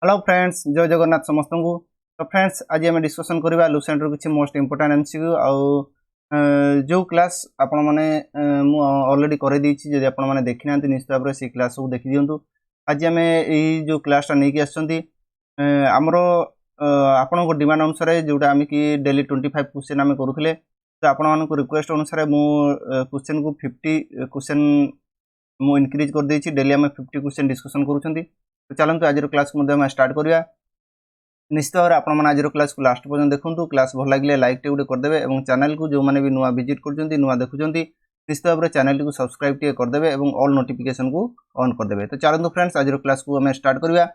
Hello friends, जय जगन्नाथ समस्त को। तो फ्रेंड्स, आज आम डिस्कसन करवा लुसेंट किसी मोस्ट इंपोर्टाट एमसीक्यू जो क्लास आपण मैंने अलरेडी कर जदि आपण मैंने देखी ना निश्चित भाव से क्लास सब देखी दिंतु। आज आम जो क्लासटा नहीं आमर आपण डिमांड अनुसार जोटा आम कि डेली 25 क्वेश्चन आम करूँ। तो आपण रिक्वेस्ट अनुसार मु क्वेश्चन को 50 क्वेश्चन मु इनक्रीज कर देछि। डेली आम 50 क्वेश्चन डिस्कसन करूँ। तो चलते आज क्लास को स्टार्ट करवा। निश्चित भाव में आज क्लास को लास्ट पर्यटन देखूँ। क्लास भल लगे लाइक टे गोटे करदे और चैनल को जो मैंने भी नुआ विजिट कर नुआ देखुं निश्चित भाव में चैनल को सब्सक्राइब टे करदे और ऑल नोटिफिकेशन को ऑन करदे। तो चलते फ्रेंड्स आज क्लास को आम स्टार्ट करवा।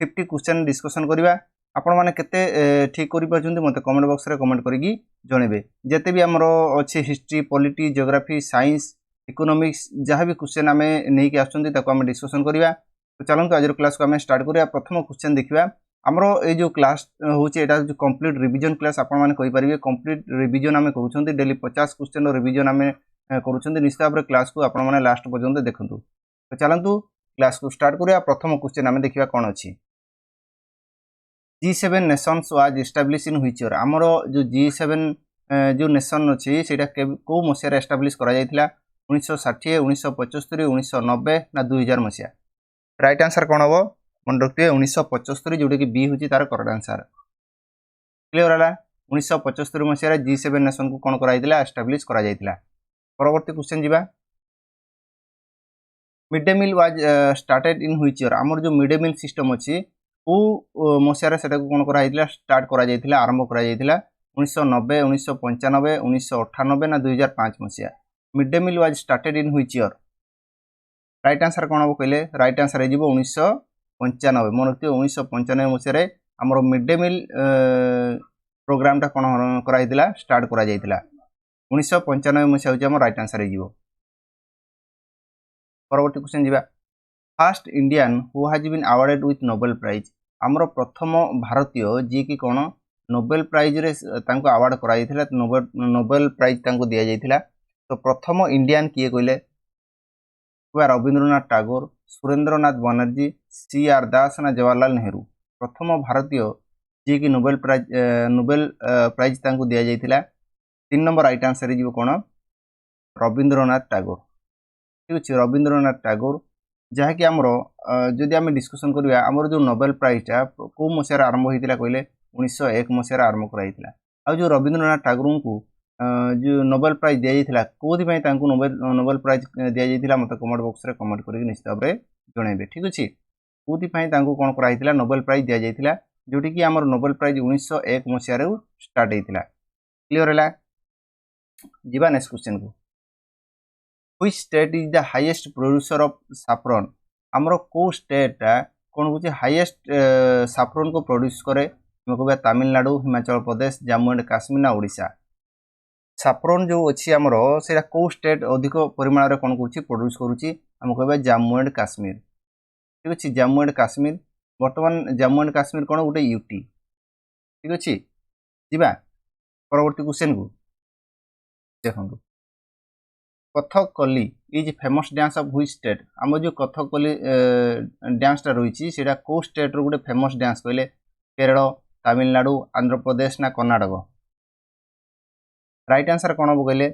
50 क्वेश्चन डिस्कसन करवा। आपण मैंने केते ठीक कर मत कमेंट बॉक्स रे कमेंट करिकी जणेबे। जेते भी हमरो अछि history, polity, geography, science, economics जहाँ भी क्वेश्चन आम नहीं आसुँच आम डिस्कसन करवा। तो चलते आज क्लास को आम स्टार्ट करवा। प्रथम क्वेश्चन देखा आमर ये जो क्लास होचे एटा जो कंप्लीट रिवीजन क्लास आपण माने कहि परिबे। कंप्लीट रिवीजन आम करूछंती। डेली 50 क्वेश्चन रिवीजन आम करूछंती। निश्चित भाव क्लास को आपण माने लास्ट पर्यंत देखंतु। तो चलंतु क्लास को स्टार्ट करवा। प्रथम क्वेश्चन आम देखिबा कोन अछि। G7 Nations was establish in which year. आमर जो G7 जो नेशन अछि सेटा को मसिया एस्टाब्लिश करा जायतिला। 1960, 1975, 1990 ना 2000 मसिया। राइट आंसर कौन हम मन रखिए 1975 जोटा कि बी हूँ तार करेक्ट आंसर। क्लियर है। 1975 मसीह G7 नेशन को कौन कराइला एस्टाब्लिश करा जायतिला। परवर्ती क्वेश्चन जीवा। Mid day meal was started in which year. आमर जो मिड डे मील सिस्टम अच्छी को मसीह से कौन कराइला स्टार्ट करा जायतिला आरंभ करा जायतिला। 1990, 1995, 1998 ना 2005 मसीहा। Mid day meal was started in which year. Right answer कौन हम कहले राइट आंसर हो 1995। मन रखिए 1995 मसीह आमर मिड डे मील प्रोग्रामटा कौन कराइला स्टार्ट करा जायतिला। 1995 मसीहा हूँ आम राइट आंसर हो। परवर्ती क्वेश्चन जीवा। First Indian who has been awarded with Nobel prize. आमर प्रथम भारतीय जी की कौन नोबेल प्राइज रे तांको अवार्ड कराइथिला। नोबेल प्राइज तांको दिया जायतिला। तो प्रथम इंडियन किए कहले रविंद्रनाथ टागोर, सुरेंद्रनाथ बनर्जी, CR दास ना जवाहरलाल नेहरू। प्रथम भारतीय जी की नोबेल प्राइज तांको दिया जायतिला। 3 नंबर राइट आंसर हो कौन रविंद्रनाथ टागोर। ठीक अच्छे रविंद्रनाथ टागोर जहाँकि आमर जदि आम डिस्कसन करवा आमर जो नोबेल प्राइजटा कौ मसीह आरंभ होता कहले 1901 मसीह आरंभ कराइला। आ जो रविंद्रनाथ टागोर को जो नोबेल प्राइज दि जाइए कौन नोबेल प्राइज दि जाइए मत कमेंट बॉक्स रे कमेंट करके निश्चित भाव में जनइबे। ठीक अच्छे कौन कौन कराइला नोबेल प्राइज दि जाइए जोटी कि आमर नोबेल प्राइज 1901 मसीह स्टार्ट होता। क्लियर है। जीवा नेक्स्ट क्वेश्चन को। Which state is the highest producer of saffron. आमर को स्टेटा कौन हो हाईएस्ट सैफ्रन को प्रोड्यूस करे कह तमिलनाडु, हिमाचल प्रदेश, जम्मू एंड काश्मीर ना ओडिशा। सैफ्रन जो अच्छी आमर से कौ स्टेट अधिक परिमाण कौन कर प्रोड्यूस करुच्ची आम कह जम्मू एंड काश्मीर। ठीक अच्छे जम्मू एंड काश्मीर बर्तमान जम्मू एंड काश्मीर कौन गोटे यूटी। ठीक अच्छे जीवा परवर्ती क्वेश्चन को देखो। Kathakali is famous dance of which state. आम जो कथकली डांसटा रही है कौ स्टेट रो गोटे फेमस डांस कहले केरल, तमिलनाडु, आंध्र प्रदेश ना कर्नाटक। राइट आंसर कौन हम कहले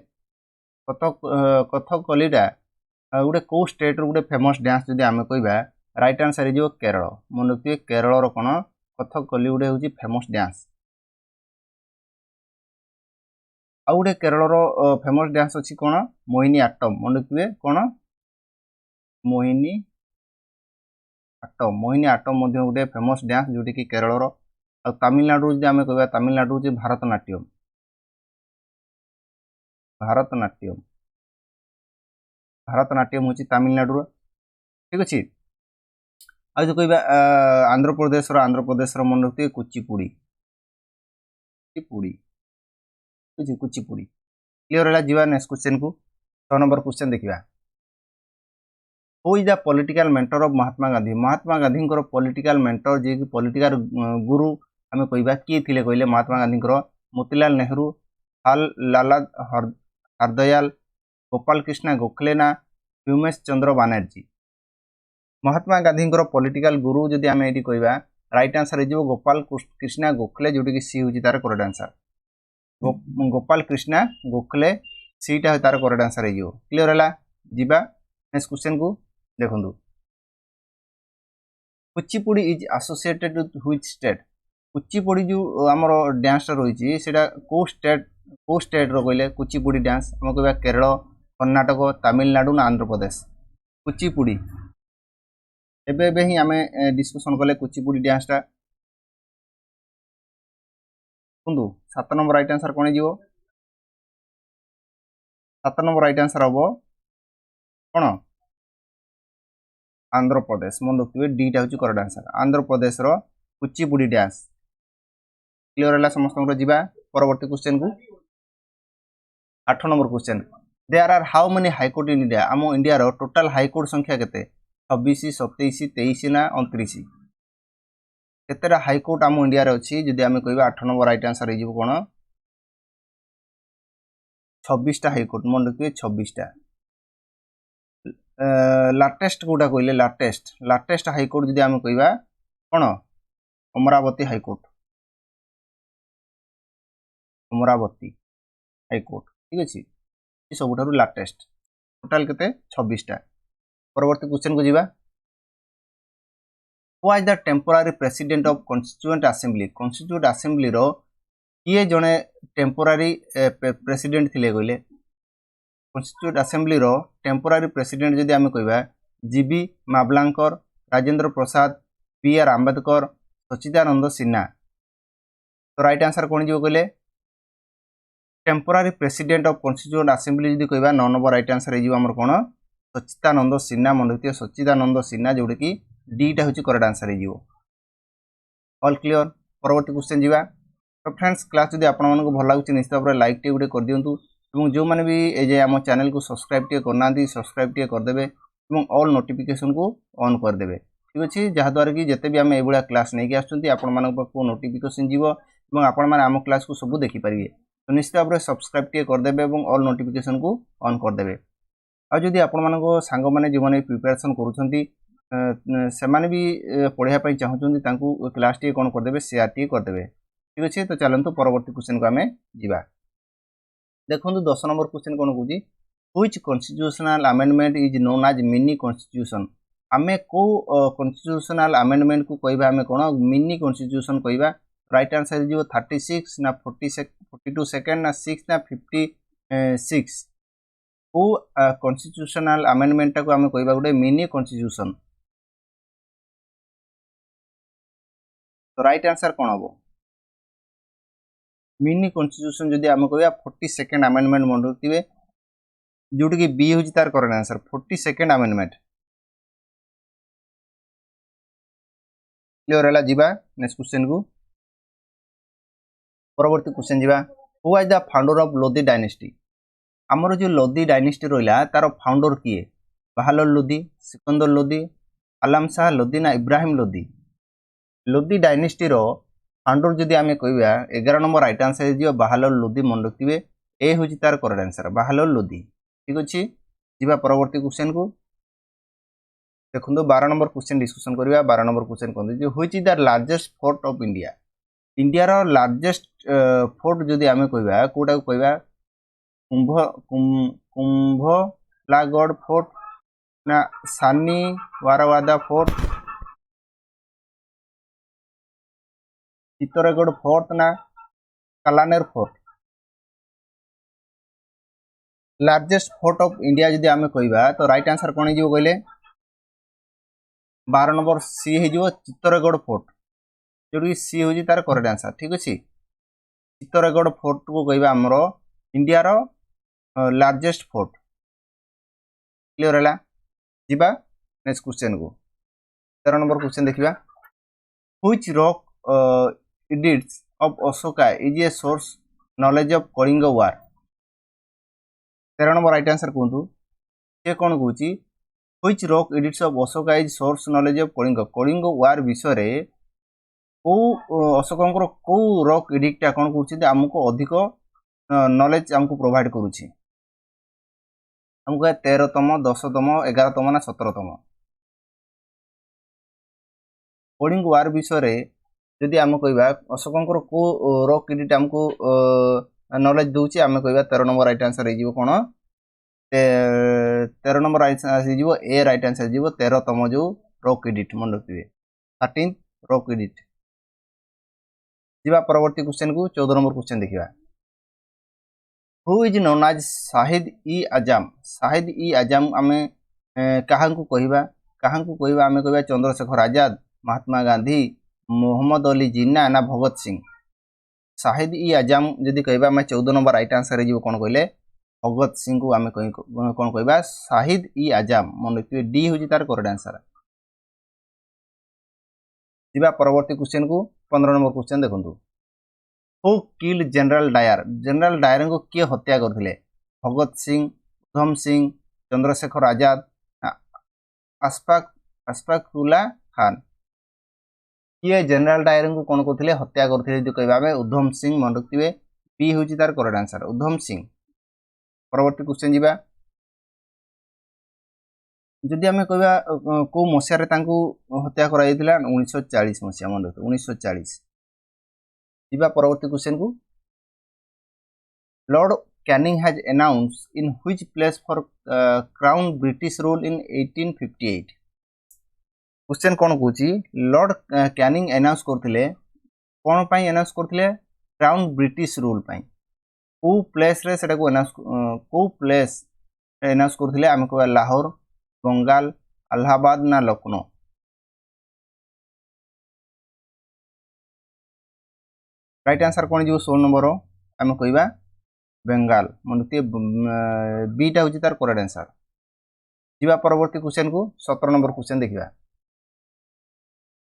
कथकलीटा गोटे कौ स्टेट रो गोटे फेमस डांस जदि आम कहवा राइट आंसर हो केरल। मन रखिए केरल कौन कथकली गोटे हूँ फेमस डांस। आउ गोटे केरल फेमस डांस अच्छी कौन मोहिनी आट्टम। मन रखिए कौन मोहिनी आट्टम। मोहिनी आट्टम गोटे फेमस डांस जोटी कि केरल। तमिलनाडु आम कह तमिलनाडु हूँ भारतनाट्यम। भारतनाट्यम भारतनाट्यम हूँ तमिलनाडु। ठीक अच्छे आज जो कह आंध्र प्रदेश मन रखिए कुचिपुड़ी। कुचिपुड़ी क्लियर है। जीवा नेक्स्ट क्वेश्चन को 6 नंबर क्वेश्चन देखा। Who is the political mentor of Mahatma Gandhi. Mahatma Gandhi political mentor जी की पॉलिटिकल गुरु आम कह किए थे कहले महात्मा गांधी मोतीलाल नेहरू, लाला हरदयाल, गोपाल कृष्ण गोखले ना व्योमेश चंद्र बनर्जी। महात्मा गांधी पॉलिटिकल गुरु जदि आम ये कहवा राइट आंसर हो गोपाल कृष्णा गोखले जोटी कि सी होची तार करेक्ट आंसर गोपाल कृष्णा गोखले सीटा तार करेक्ट आंसर हो क्लियर है जीवा नेक्स्ट क्वेश्चन को देखंतु Kuchipudi is associated with which state Kuchipudi जो आमर डांस रही है को स्टेट रो कहले कुचिपुड़ी डांस आम कह केरल कर्णाटक तमिलनाडु ना आंध्र प्रदेश कुचिपुड़ी एबे ही आम डिस्कसन कले कुचिपुड़ी डांस टा सुनतु 7 नंबर राइट आंसर कौन हो 7 नंबर राइट आंसर हम कौन आंध्र प्रदेश मन रखिए डीटा हूँ करेक्ट आंसर आंध्र प्रदेश रो कुचिपुड़ी डांस क्लियर है समस्त जीवा परवर्ती क्वेश्चन को 8 number question there are how many high court in India आम इंडिया रो टोटल हाईकोर्ट संख्या केते 26 27 23 ना 29 केतेटा हाईकोर्ट आम इंडिया रे अछि जदि आमे कहबा 8 नंबर राइट आंसर हे कोन 26 टा हाईकोर्ट मन रखिए 26 टा लाटेस्ट कोटा कहले लाटेस्ट हाईकोर्ट जदि आमे कहबा कोन अमरावती हाईकोर्ट अमरावती हाईकोर्ट ठीक अछि सबुठारु लाटेस्ट टोटल केते 26 टा परवर्ती क्वेश्चन को जीवा Who is the temporary president of Constituent Assembly रो किए जने टेम्पोरारी प्रेसिडेंट थिले कहले Constituent Assembly रो टेम्पोरारी प्रेसिडेंट जदि आमे कहबा जीबी मावलांकर राजेंद्र प्रसाद पीआर आंबेडकर सच्चिदानंद सिन्हा तो राइट आंसर कौन जो कहले temporary president of constituent assembly जदि कहबा 9 नंबर राइट आंसर हे हमर कोन सच्चिदानंद सिन्हा मन रखिए सच्चिदानंद सिन्हा जोड़ी कि डीटा हूँ करेक्ट आंसर हो ऑल क्लियर परवर्ती क्वेश्चन जीवा तो फ्रेंड्स क्लास जब आप भल लगे निश्चित भाव में लाइक टे गोटे कर दिंतु और जो मैंने भी एजे आम चैनल को सब्सक्राइब टे करना सब्सक्राइब टे करदे और ऑल नोटिफिकेशन को ऑन करदे ठीक अच्छे जहाद्वारा कि जिते भी आम ये क्लास नहीं आसो नोटिफिकेशन जीव और आपण मैंने आम क्लास को सब देखिपारे तो निश्चित भाव में सब्सक्राइब टे करदे और ऑल नोटिफिकेशन को ऑन करदे आ जदि आपण सांग मैंने जो मैंने प्रिपेरेसन करुँच से माने भी पढ़ाई चाहूँ क्लास टी कौन करदे शेयर टी करदे ठीक अच्छे तो चलते परवर्ती क्वेश्चन को आम जा देखो 10 नंबर क्वेश्चन कौन कौन which constitutional amendment is known as mini constitution आमे को कॉन्स्टिट्यूशनल अमेंडमेंट को कहबा आमे कोन मिनी कॉन्स्टिट्यूशन कहबा राइट आंसर जो 36 ना 42 सेकंड ना 6 ना 56 को कॉन्स्टिट्यूशनल अमेंडमेंट को आमे कहबा गोटे मिनी कॉन्स्टिट्यूशन तो राइट आंसर कौन हम मिनी कॉन्स्टिट्यूशन जदि आम कह 42nd अमेंडमेंट मन रखिए जोटी कि बी हूँ तार correct answer 42nd amendment clear है जीवा नेक्स्ट क्वेश्चन को परवर्ती क्वेश्चन जीवा who is the founder of Lodhi dynasty आमर जो लोधी डायनेस्टी रहा तार फाउंडर किए बाहादुर लोधी सिकंदर लोधी आलम शाह लोधी ना इब्राहिम लोधी लोधी डायनेस्टी रो फाउंडर जदि आम कहवा 11 नंबर राइट आंसर हो बाहादुर लोधी मन रखिए ए हूँ तार करेक्ट आंसर बाहादुर लोधी ठीक अच्छे जीवा परवर्ती क्वेश्चन को देखो 12 नंबर क्वेश्चन डिस्कसन करवा 12 नंबर क्वेश्चन कहते which is the largest fort of India India रो लार्जेस्ट फोर्ट जदि आम कहवा कोटा कहवा कुंभलागढ़ फोर्ट ना सानी वारावादा फोर्ट चित्तौड़गढ़ फोर्ट ना Kalanaur fort largest fort of India जदि आम कहवा तो राइट आंसर कौन हो कहले 12 नंबर सी हो चित्तौड़गढ़ फोर्ट जो सी हूँ तार करेक्ट आंसर ठीक अच्छे चित्तौड़गढ़ फोर्ट को कहवा आमर इंडिया रो लार्जेस्ट फोर्ट क्लियर है जीवा नेक्स्ट क्वेश्चन को 13 नंबर क्वेश्चन देखा which rock edicts of Ashoka is a source knowledge of Kalinga war 13 number right answer कहतु ये कौन कौच which rock edicts of Ashoka is source knowledge of Kalinga war विषय को अशोक कौ रॉक एडिक्टा कौन कर आमको अधिक नॉलेज आमको प्रोवाइड करुच्ची आमको 13तम 10तम 11तम ना 17तम कोडिंग वार विषय जदि आम कह अशोक को रो क्रेडिट आमको नॉलेज दूची आम कह 13 नंबर राइट आंसर हो कौन 13 नंबर ए राइट आंसर हो 13तम जो रो क्रेडिट मन रखिए 13 रो क्रेडिट परवर्ती क्वेश्चन को 14 नंबर क्वेश्चन देखा who is known as Shaheed e Azam Shahid e आजम आम क्या कहवा आम कह चंद्रशेखर आजाद महात्मा गांधी मोहम्मद अली जिन्ना ना भगत सिंह शाहिद इ आजम जदि कहवा आम 14 नंबर राइट आंसर हो कौन कहले भगत सिंह को आम कौन कहवा शाहिद इ आजम मन रखिए डी हूँ तार करेक्ट आंसर जी परवर्ती क्वेश्चन को 15 नंबर क्वेश्चन देखो हु किल्ड जनरल डायर को किए हत्या करते भगत सिंह उधम सिंह चंद्रशेखर आजाद अशफाकुल्ला खान किए जनरल डायर को कौन करते हत्या करते जो कहवा उधम सिंह मन रखिए बी हूँ तार करेक्ट आंसर उधम सिंह परवर्ती क्वेश्चन जी जदि आम कह कौ मसीह हत्या कर 1940 मसीहा मन रखिए 1940 जी परवर्ती क्वेश्चन को Lord Canning has announced in which place for crown British rule in 1858 question कौन कौची लॉर्ड कैनिंग अनाउंस करथिले कौन पाई अनाउंस करथिले क्राउन ब्रिटिश रूल पाई को प्लेस रे सेटा को अनाउंस को प्लेस अनाउंस करथिले आम कहबा लाहौर बंगाल अलाहाबाद ना लखनऊ राइट आंसर कौन जो 16 नंबर आम कहबा बेंगाल मन बीटा हूँ तार करेक्ट आंसर जी परवर्ती क्वेश्चन को 17 नंबर क्वेश्चन देखा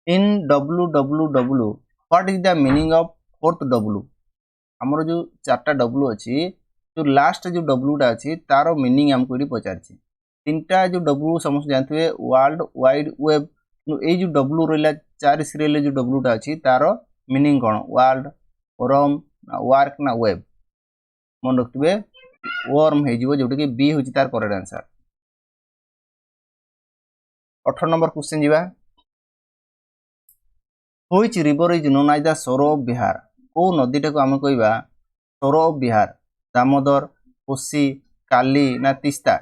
इन www what is the meaning of fourth W आमर जो 4टा W अच्छी जो लास्ट जो W अच्छी तार मीनिंग आमको ये पचार 3टा जो W समस्त जानते हैं वर्ल्ड वाइड वेब ये जो W रहा 4 सीरियल जो W अच्छी तार मीनिंग कौन वर्ल्ड फोरम वर्क ना वेब मन रखिए वर्म हो जोटा कि बी हूँ तार करेक्ट आंसर 18 नंबर क्वेश्चन जी which river is known as the sorrow of Bihar को नदीटा को आम कहवा सोरो ऑफ बिहार दामोदर कोसी काली ना तीस्ता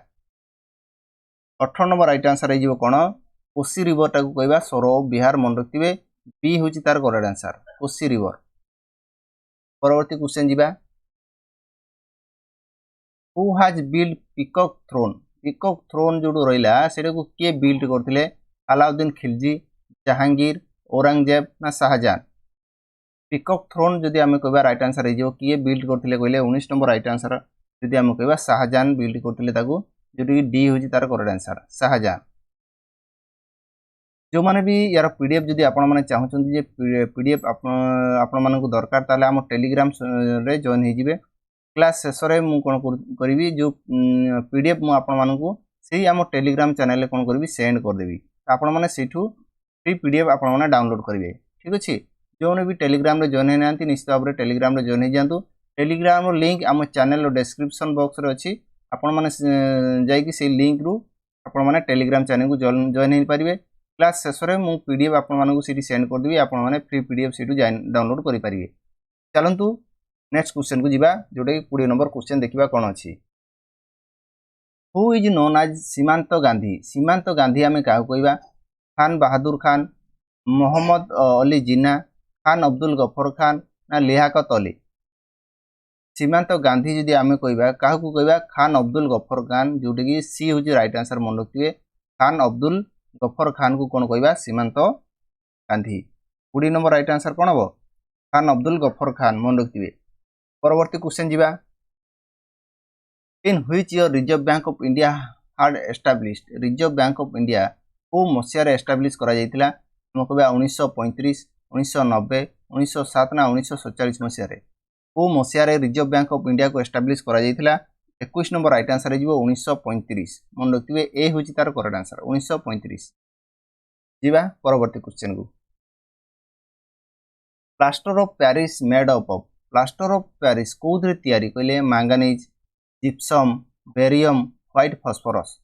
18 नंबर राइट आंसर हो कौन कोसी रिवरटा को कहवा सोरो ऑफ बिहार मन रखिए बी हूँ तार करेक्ट आंसर कोसी रिवर परवर्ती क्वेश्चन जी who has build peacock throne जो रहा से किए बिल्ड करते अलाउद्दीन खिलजी जहांगीर औरंगजेब ना शाहजहां पिकॉक थ्रोन जदि आम कह राइट आंसर हो किए बिल्ड करते कहले 19 नंबर राइट आंसर जदि आम कह शाहजहां बिल्ड करते जोटा कि डी हूँ तार करेक्ट आंसर शाहजहां जो मैंने भी यार पीडीएफ जदि आपण मैंने चाहते पीडीएफ आपण मानक दरकार ताले आम टेलीग्राम रे जॉइन हो क्लास शेष में कौन करी जो पीडीएफ मुझे आपण मानक से आम टेलीग्राम चैनल कौन करी सेंड करदेवी आपण मैंने सेठू फ्री पीडीएफ आपण मैंने डाउनलोड करेंगे ठीक अच्छे जो भी टेलीग्राम रे जॉइन होना निश्चित भाव में टेलीग्राम रे जॉइन हो जातु टेलीग्राम लिंक आम चैनल डिस्क्रिप्शन बॉक्स रे अच्छी आपण मैंने जाइए से लिंक रु आपण मैंने टेलीग्राम चैनल को जॉइन हो पारे क्लास शेष में मुझे पीडीएफ आपण मानक सेंड करदेवी आपण मैंने फ्री पीडीएफ से डाउनलोड करेंगे चलतु नेक्स्ट क्वेश्चन को जीवा जोटा कि 20 नंबर क्वेश्चन देखा कौन अच्छी हु इज नोन एज सीमांत गांधी आम क्या कहवा खान बहादुर खान मोहम्मद अली जिन्ना खान अब्दुल गफर खान ना लियाकत अली सीमांत गांधी जदि आम कहवा क्या कहवा खान अब्दुल गफर खान जोटा कि सी हूँ राइट आंसर मन रखिए खान अब्दुल गफर खान को कौन कहवा सीमांत गांधी 20 नंबर राइट आंसर कौन हम खान अब्दुल गफर खान मन रखिए परवर्ती क्वेश्चन जीवा इन which year reserve bank of India hard established reserve bank of India को मसीह एस्टाब्लिश करा जायतिला हम कहबा 1935 1990 1907 ना 1947 मसीह को मसीह रिजर्व बैंक ऑफ इंडिया को एस्टाब्लिश करा जायतिला 21 नंबर राइट आंसर हो 1935 मन रखिए ए हूँ तार करेक्ट आंसर 1935 जीवा परवर्ती क्वेश्चन को plaster of Paris made up of plaster of Paris कौन तैयारी कहले manganese gypsum barium white phosphorus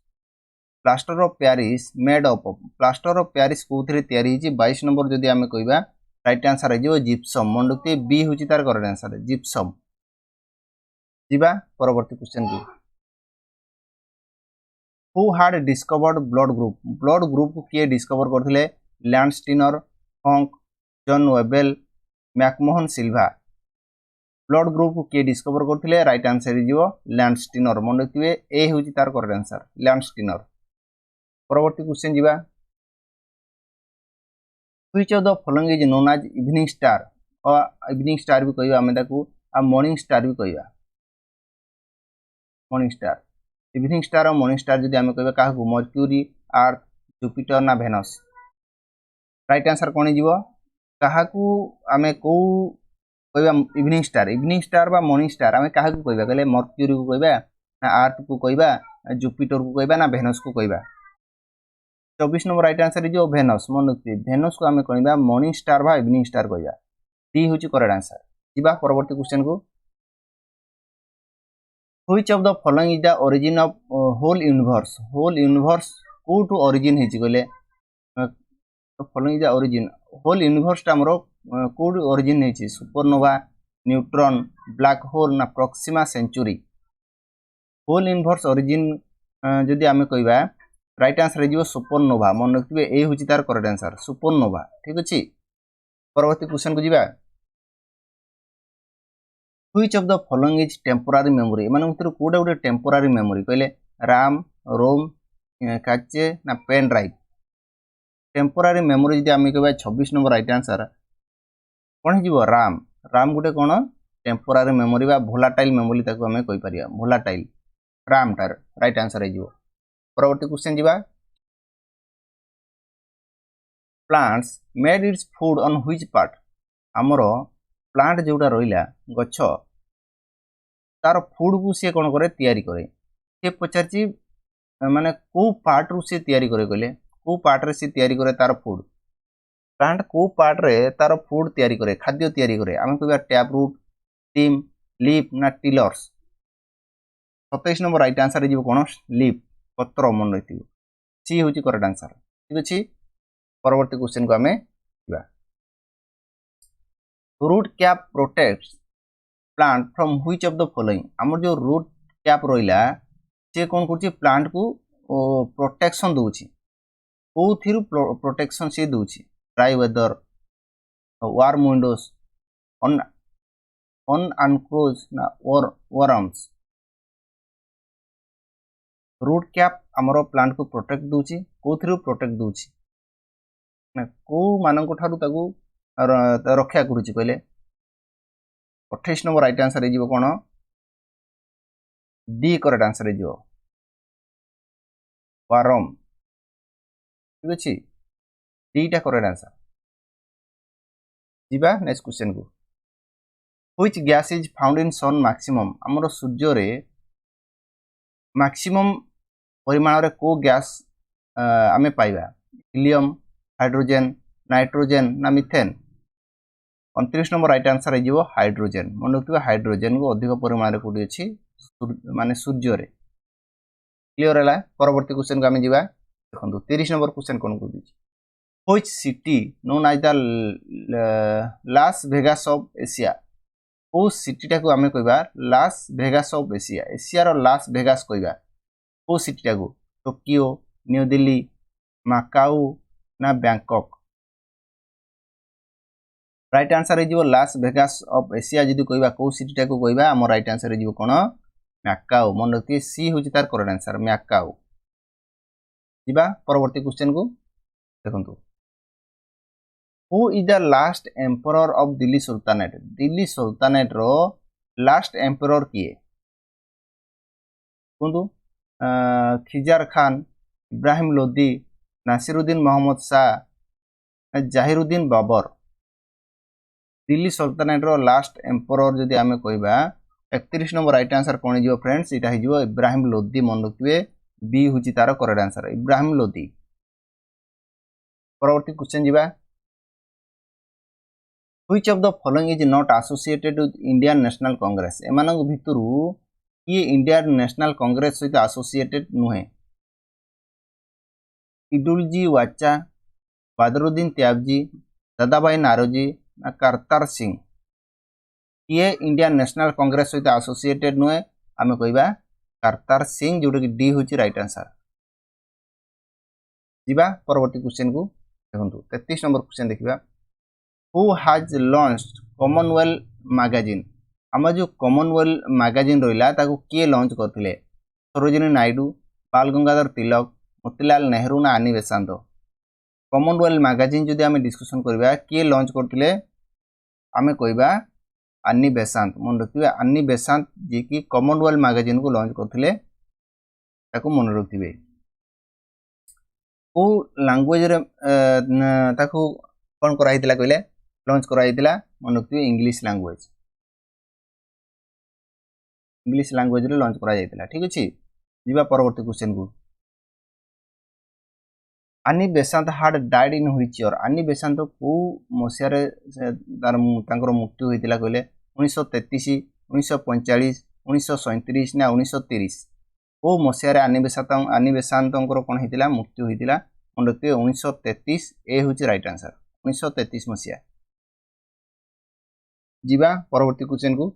plaster of Paris made up plaster of Paris कोथरे तयारी हिची 22 नंबर जदी आमे कहबा राइट आंसर है जो जिप्सम मन रखते बी होची तार करेक्ट आंसर जिप्सम जिबा परवर्ती क्वेश्चन की हु हाड डिस्कवर्ड ब्लड ग्रुप को किए डिस्कवर करथिले लैंडस्टीनर हॉन्क जॉन वेबेल मैकमोहन सिल्वा ब्लड ग्रुप को किए डिस्कवर करथिले राइट आंसर इज लैंडस्टीनर मन रखिबे ए होची तार करेक्ट आंसर लैंडस्टीनर परवर्ती क्वेश्चन जिबा which of the following is known as evening star और इवनिंग स्टार भी कहबा हमें ताकू आ मॉर्निंग स्टार भी कहबा मॉर्निंग स्टार इवनिंग स्टार और मॉर्निंग स्टार जदी हमें कहबा काहू मर्क्यूरी अर्थ जुपिटर ना वेनस राइट आंसर कोन जीवो काहाकू हमें को कहबा इवनिंग स्टार बा मॉर्निंग स्टार हमें काहाकू कहबा कहले मर्क्यूरी को कहबा ना अर्थ को कहबा जुपिटर को कहबा ना वेनस को कहबा 24 number right answer is Venus मन रखिबे वेनस को हमें कहबा मॉर्निंग स्टार बा इवनिंग स्टार कहबा डी होची करेक्ट आंसर जीबा परवर्ती क्वेश्चन को which of the following is the origin of whole universe को टू ओरिजिन हेची कहले following is the origin whole universe टा हमरो को ओरिजिन हेची सुपरनोवा न्यूट्रॉन ब्लैक होल ना Proxima Centauri whole universe origin जदी हमें कहबा राइट आंसर इज सुपरनोवा मन रखिबे ए होची तार करेक्ट आंसर सुपरनोवा ठीक अछि परवर्ती क्वेश्चन को जीवा which of the following is temporary memory माने उतर कोडा उडे टेम्पोरारी मेमोरी कहले राम रोम काचे ना पेन ड्राइव टेम्पोरारी मेमोरी जदी हमें कहबा 26 नंबर राइट आंसर कोन हिजबो राम गुटे कोन टेम्पोरारी मेमोरी बा वोलाटाइल मेमोरी ताको हमें कहि परिया वोलाटाइल राम टार राइट आंसर हिजबो परवर्ती क्वेश्चन जीवा plants made its food on which part हमरो प्लांट जोटा रहिला गछ तार फूड को से कोन करे तयारी करे से पचारची माने को पार्ट रु से तयारी करे कहले को पार्ट रे से तयारी करे तार फूड प्लांट को पार्ट रे तार फूड तयारी करे खाद्य तयारी करे आमे कहबा टैप रूट स्टेम लीफ ना tillers 27 number right answer is cone leaf पत्र मन रहिथिबो सी होची करेक्ट आंसर ठीक अछि परवर्ती क्वेश्चन को हमें जीवा root cap protects plant from which of the following हमर जो रूट कैप रोइला से कोन करची प्लांट को प्रोटेक्शन दोची को थिरु प्रोटेक्शन से दोची dry weather warm winds on unclose ना वर्म्स रूट कैप हमरो प्लांट को प्रोटेक्ट दोची को थिरु प्रोटेक्ट दोची ना को मानन को थारु ताकू रक्षा करूची कहले 28 नंबर राइट आंसर हे जीवो कोन डी करेक्ट आंसर हे जीवो वारम ठीक अछि डी टा करेक्ट आंसर जीबा नेक्स्ट क्वेश्चन को which gas is found in sun maximum हमरो सूर्य रे मैक्सिमम परिमाण रे को गैस आमे पाइबा हीलियम हाइड्रोजन नाइट्रोजन ना मिथेन 29 नंबर राइट आंसर है जीवो हाइड्रोजन मन रखिबा हाइड्रोजन को अधिक परिमाण रे कोडी अछि माने सूर्य रे क्लियर हला परवर्ती क्वेश्चन को हम जीवा देखंतु 30 नंबर क्वेश्चन कोन को दिछि which city known as the Las Vegas of Asia ओ सिटी टा को हमें कहबा Las Vegas of Asia Asia रो लास वेगास कहबा ओ सिटी टा को टोक्यो न्यू दिल्ली माकाओ ना बैंकॉक राइट आंसर है लास वेगास ऑफ एशिया जदी कहबा को सिटी टा को कहबा हम राइट आंसर है कोन मैकाओ मन रखिए सी होची तार करेक्ट आंसर मैकाओ जिबा परवर्ती क्वेश्चन को देखंतु who is the last emperor of Delhi sultanate रो लास्ट एम्परर किए कोंदु खिजार खान इब्राहिम लोदी नासिरुद्दीन मोहम्मद शाह जाहिरुद्दीन बाबर दिल्ली सुल्तानेट रो लास्ट एम्परर जदी आमे कहबा 31 नंबर राइट आंसर कोन जिवो फ्रेंड्स इटा हि जिवो इब्राहिम लोदी मन रखिबे बी हुची तार करेक्ट आंसर इब्राहिम लोदी परवर्ती क्वेश्चन जिबा which of the following is not associated with Indian National Congress एमानक भितरु ये इंडियन नेशनल कांग्रेस सहित एसोसिएटेड नुहे इडुलजी वाचा, बदरुद्दीन त्याबजी, दादाभाई नारोजी ना करतार सिंह किए इंडियन नेशनल कांग्रेस सहित एसोसिएटेड नुहे आम कह करतार सिंह जोटा कि डी हूँ राइट आंसर। जीवा परवर्ती क्वेश्चन को देखो 33 नंबर क्वेश्चन देखा हु हाज लॉन्च्ड कॉमनवेल्थ मैगजीन आम जो कॉमनवेल्थ मैगजीन रहा किए लॉन्च करते सरोजिनी नायडू, बाल गंगाधर तिलक, मोतीलाल नेहरू ना आनी बेसांत। कॉमनवेल्थ मैगजीन जदि आम डिस्कसन करवा किए लॉन्च करते आम कह आनी बेसांत। मन रखिए आनी बेसांत जी की कॉमनवेल्थ मैगजीन को लॉन्च करते मन रखिए को लैंग्वेज रे कौन कराई कहले लॉन्च कराई मन रखिए इंग्लिश लैंग्वेज रे लॉन्च करा ठीक अच्छे। जीवा परवर्ती क्वेश्चन को आनी बेसांत hard died in which year आनी बेसांत को मसीह तार मृत्यु होता कहले 1933, 1945, 1937 ना 1930 को मसीह आनी बेसांत कौन होता मृत्यु होता मन रखिए 1933 ए हूँ राइट आंसर 1933 मसीहा। जीवा परवर्ती क्वेश्चन को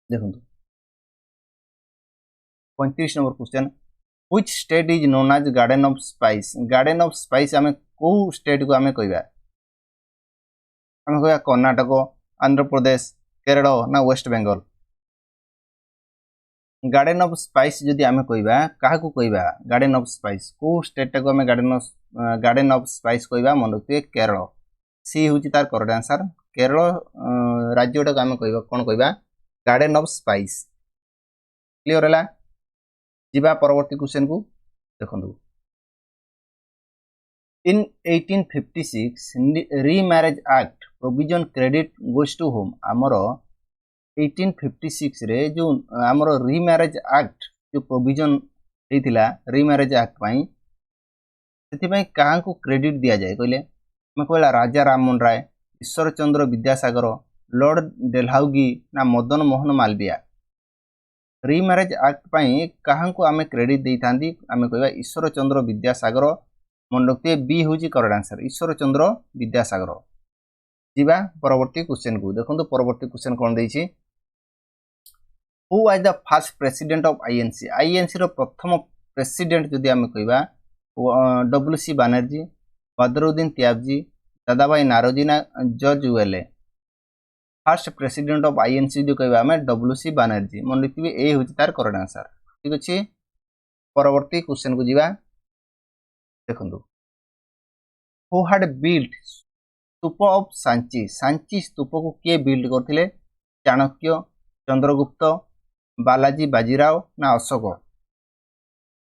देखो 35 number question which state is known as garden of spice. Garden of spice आम कौ स्टेट को आम कह कर्णाटक, आंध्र प्रदेश, केरल ना West Bengal. Garden of spice जदि आम कह क्या गार्डन ऑफ स्पाइस कौ स्टेट को आम गार्डन ऑफ स्पाइस कह मन रखिए केरल सी हूँ तार करेक्ट आंसर। केरल राज्यटा आम कह कौन कह गार्डन ऑफ स्पाइस क्लियर है। जीवा परवर्ती क्वेश्चन को देखो in 1856 remarriage act provision credit goes to whom आमर 1856 रे जो आमर रीमैरेज एक्ट जो प्रोविजन होता रीमैरेज एक्ट से क्या क्रेडिट दि जाए कहले मैं कहला राजा राममोहन राय, ईश्वर चंद्र विद्यासागर, लॉर्ड डेलहाउगी ना मदन मोहन मालवीय। रीमैरेज एक्ट क्या आम क्रेडिट दे था आम कह ईश्वर चंद्र विद्यासागर मन रखिए बी हूँ करेक्ट आंसर ईश्वर चंद्र विद्यासागर। जीवा परवर्ती क्वेश्चन को देखो परवर्ती क्वेश्चन कौन देछि who was the first president of INC. INC रो प्रथम प्रेसिडेंट जदि आम कह WC बनर्जी, बदरुद्दीन त्याबजी, दादाभाई नारोजी ना जॉर्ज वेले। फर्स्ट प्रेसिडेंट ऑफ आईएनसी जो कह WC बनर्जी मन रखिए ए हूँ तार करेक्ट आंसर ठीक अच्छे। परवर्ती क्वेश्चन को जीवा देखो who had built stupa of Sanchi. Sanchi stupa को किए बिल्ड करते चाणक्य, चंद्रगुप्त, बालाजी बाजीराव ना अशोक।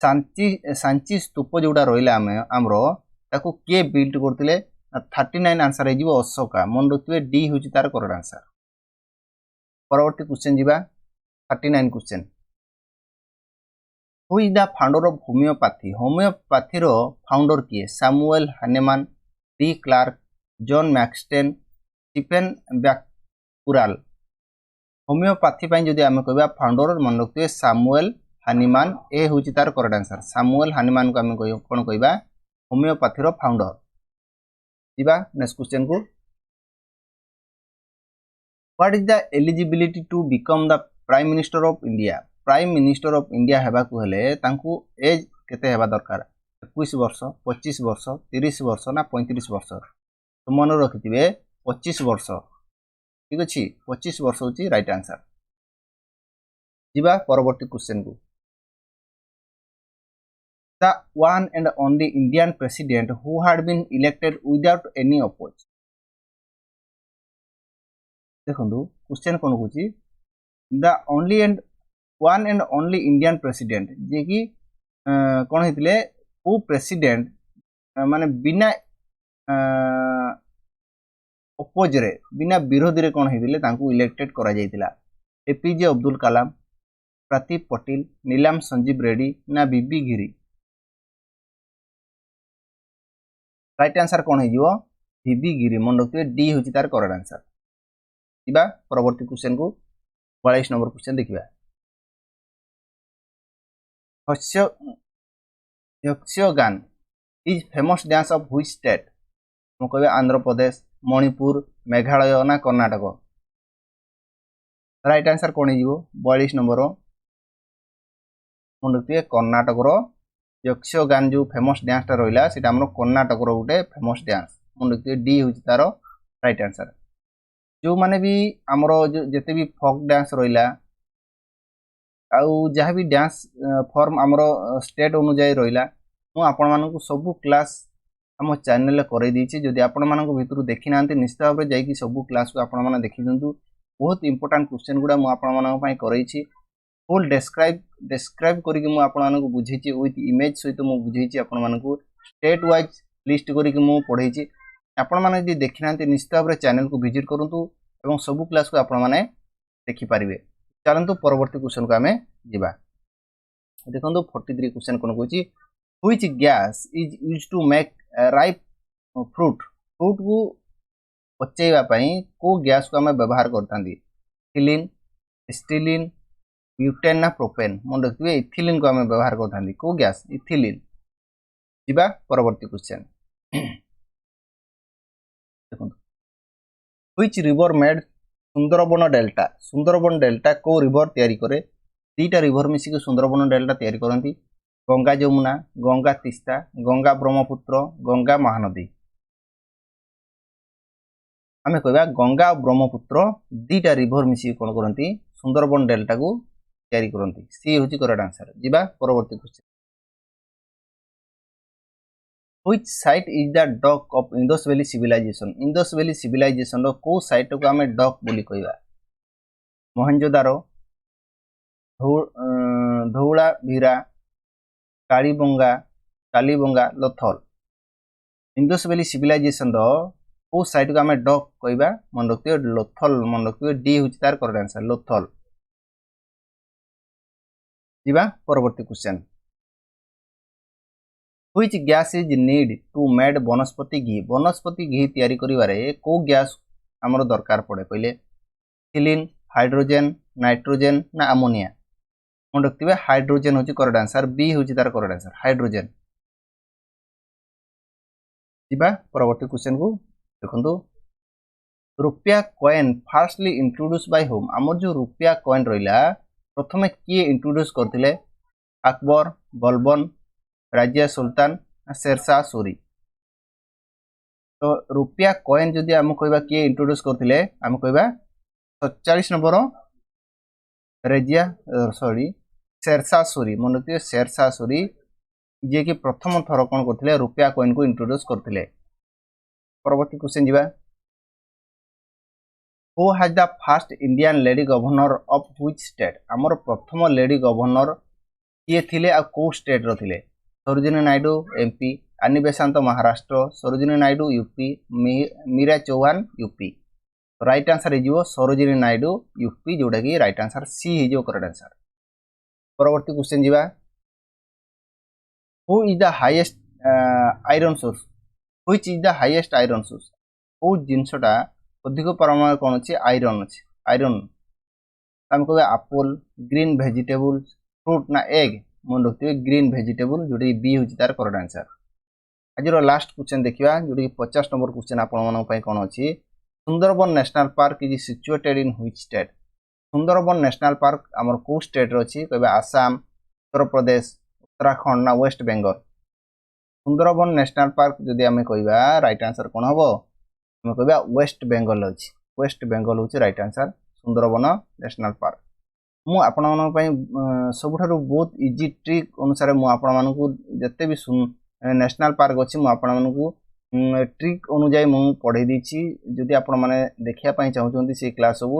सांची स्तूप जोड़ा रहा आमर ताको किए बिल्ड करते 39 आंसर हो अशोका मन रखिए डी हूँ तार करेक्ट आंसर। परवर्ती क्वेश्चन जीवा 39 question who is the founder of homeopathy. Homeopathy रो फाउंडर किए Samuel Hahnemann, D Clark, John Maxten, Stephen बैकुराल। होम्योपैथी जदि आम कह फाउंडर मन रखिए सैमुअल हानीमान ए हूँ तार करेक्ट आंसर सैमुअल हानीमान को आम कौन कह होम्योपैथी रो फाउंडर। जीवा नेक्स्ट क्वेश्चन को what is the eligibility to become the prime minister of India. Prime minister of India हेबाकु हेले तांकू एज केते हेबा दरकार 21 वर्ष, 25 वर्ष, 30 वर्ष ना 35 वर्ष। तो मन रखिथिबे 25 वर्ष ठीक अच्छे 25 वर्ष होची राइट आंसर। जीवा परवर्ती क्वेश्चन को the one and only Indian president who had been elected without any oppose. देखो क्वेश्चन कौन कहूँ the only and one and only Indian president जे कि कौन होते वो प्रेसिडेंट माने बिना अपोज रे बिना विरोध रे कौन होते तांको इलेक्टेड करा जायतिला एपीजे अब्दुल कलाम, प्रदीप पटेल, नीलाम संजीव रेड्डी ना बीबी गिरी। राइट आंसर कौन हो बीबी गिरी मन रखिए डी हूँ तार करेक्ट आंसर। जीवा परवर्ती क्वेश्चन को 42 नंबर क्वेश्चन देखिबा Yakshagana is famous dance of which state हम कहबे आंध्र प्रदेश मणिपुर मेघालय ना कर्नाटक राइट आंसर कोन हिजो 42 नंबर मन रखिए कर्नाटक रो यक्षगान जो फेमस डांस टा रहिला सेटा हमरो कर्नाटक रो गुटे फेमस डांस मन रखिए डी होची तारो राइट आंसर जो माने भी हमरो जते भी फोक डांस रहिला आउ जहाँ भी डांस फॉर्म हमरो स्टेट अनुसार रहिला मु आपण मानकु सब क्लास हम चैनल करे दीची जदि आपण मानकु भितरु देखि नांती निश्चित भाव जाई कि सब क्लास को आपण माने देखि दंतु बहुत इंपोर्टेंट क्वेश्चन गुडा मु आपण मानक पई करैछि फुल डिस्क्राइब करिकि मु आपण मानकु बुझैछि विथ इमेज सहित मु बुझैछि आपण मानकु स्टेट वाइज लिस्ट करिकि मु पढैछि आपण माने जदि देखि नांती निश्चित भाव चैनल को विजिट करंतु एवं सब क्लास को आपण माने देखि परिबे चलंतु परवर्ती क्वेश्चन को हमें जिबा देखंतु 43 क्वेश्चन कोन कहछि which gas is used to make ripe fruit को पचैबा पई को गैस को हमें व्यवहार करतांदी इथिलीन स्टीलिन ब्यूटेन ना प्रोपेन मन रखिबे इथिलीन को हमें व्यवहार करतांदी को गैस इथिलीन जिबा परवर्ती क्वेश्चन देखंतु which river made Sundarban delta को रिवर तैयारी करे दीटा रिवर मिसी के सुंदरबन डेल्टा तैयारी करंती गंगा यमुना गंगा तीस्ता गंगा ब्रह्मपुत्र गंगा महानदी आमे कहबा गंगा और ब्रह्मपुत्र दीटा रिवर मिसी कोन करंती सुंदरबन डेल्टा को तैयारी करंती सी होची करेक्ट आंसर जिबा परवर्ती question which site is the dock of Indus Valley Civilization रो को साइट को हमें डॉक बोली कहबा Mohenjodaro Dholavira Kalibangan Lothal Indus Valley Civilization रो को साइट को हमें डॉक कहबा मन रखियो लोथल मन रखियो डी होची तार करेक्ट आंसर लोथल जिबा परवर्ती question which gas is need to made वनस्पति घी तैयारी करिवारे को गैस हमर दरकार पड़े पहले इथिलीन हाइड्रोजन नाइट्रोजन ना अमोनिया मन रखिबे हाइड्रोजन होची करेक्ट आंसर बी होची तार करेक्ट आंसर हाइड्रोजन जिबा परवर्ती क्वेश्चन को देखंतु रुपया coin fastly introduce by home हमर जो रुपया कॉइन रहिला प्रथमे किए इंट्रोड्यूस करथिले अकबर बलबन राजिया सुल्तान शेरशाह सूरी तो रुपया कॉइन जदि हम कहबा किए इंट्रोड्यूस करथिले हम कहबा 47 नंबर रेजिया शेरशाह सूरी मन रखिए शेरशाह सूरी जे कि प्रथम थर कोन करथिले रुपया कॉइन को इंट्रोड्यूस करथिले परवर्ती क्वेश्चन जिबा who has the first Indian lady governor of which state हमर प्रथम लेडी गवर्नर किए थिले आ को स्टेट रो थिले Sarojini Naidu MP Annie Besant Maharashtra Sarojini Naidu UP Meera Chauhan UP right answer हिजो सरोजिनी नायडू यूपी जोटा कि राइट आंसर सी हिजो करेक्ट आंसर परवर्ती क्वेश्चन जिबा who is the highest iron source which is the highest iron source ओ जिंसटा अधिक परिमाण कोन अछि आयरन हम कहबे एप्पल ग्रीन वेजिटेबल्स फ्रूट ना एग मन रखिए ग्रीन वेजिटेबल जोटी बी होची तार करेक्ट आंसर आज लास्ट क्वेश्चन देखिबा जोटी 50 नंबर क्वेश्चन आपण मानन पई कोन अछि Sundarban national park is situated in which state Sundarban national park हमर को स्टेट रो अछि कहबे आसाम उत्तर प्रदेश उत्तराखंड ना West Bengal Sundarban national park जदि हमें कहबा राइट आंसर कोन हबो हम कहबा वेस्ट बेंगल अछि वेस्ट बेंगल होची right answer Sundarban national park मु आपण मानन पई सबठारु बहुत इजी ट्रिक अनुसार मु आपण मानकु जत्ते भी नेशनल पार्क अछि मु आपण मानकु ट्रिक अनुसार मु पढै दिछि जदि आपण माने देखिया पई चाहउछन्ती से क्लास सब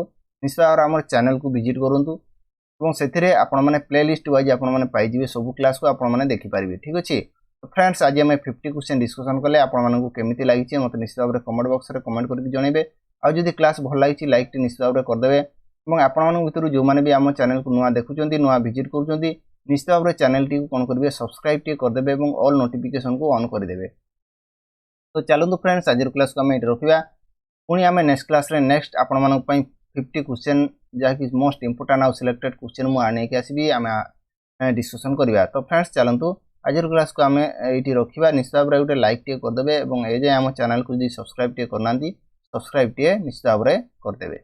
निश्चित भाव हमर चैनल को विजिट करंतु एवं सेथिरे आपण माने प्लेलिस्ट वाइज आपण माने पाई जिवे सब क्लास को आपण माने देखि परिबे ठीक अछि तो फ्रेंड्स आज हम 50 क्वेश्चन डिस्कशन करले आपण मानकु केमिति लागिछि मते निश्चित भाव कमेंट बॉक्स रे कमेंट करके जणैबे आ जदि क्लास भल लागिछि लाइक टी निश्चित भाव कर देबे एवं आपण भितर जो माने भी आम चैनल को नुआ देखुचंती नुआ विजिट करूचंती निश्चित भाव चैनल टी को कोन करबे सब्सक्राइब टी कर देबे एवं ऑल नोटिफिकेशन को ऑन कर देबे तो चलंतु फ्रेंड्स आज क्लास को हम एट रखिबा पुनी हम नेक्स्ट क्लास रे नेक्स्ट आपण मानक पई 50 क्वेश्चन जा कि मोस्ट इंपोर्टेंट आ सिलेक्टेड क्वेश्चन मु आने के आसीबी हम डिस्कशन करबा तो फ्रेंड्स चलंतु आजर क्लास को आम ये रखा निश्चित भाव में गोटे लाइक टे करदे और ये आम चैनल को सब्सक्राइब टे करना सब्सक्राइब टे निश्चित भाव में करदे।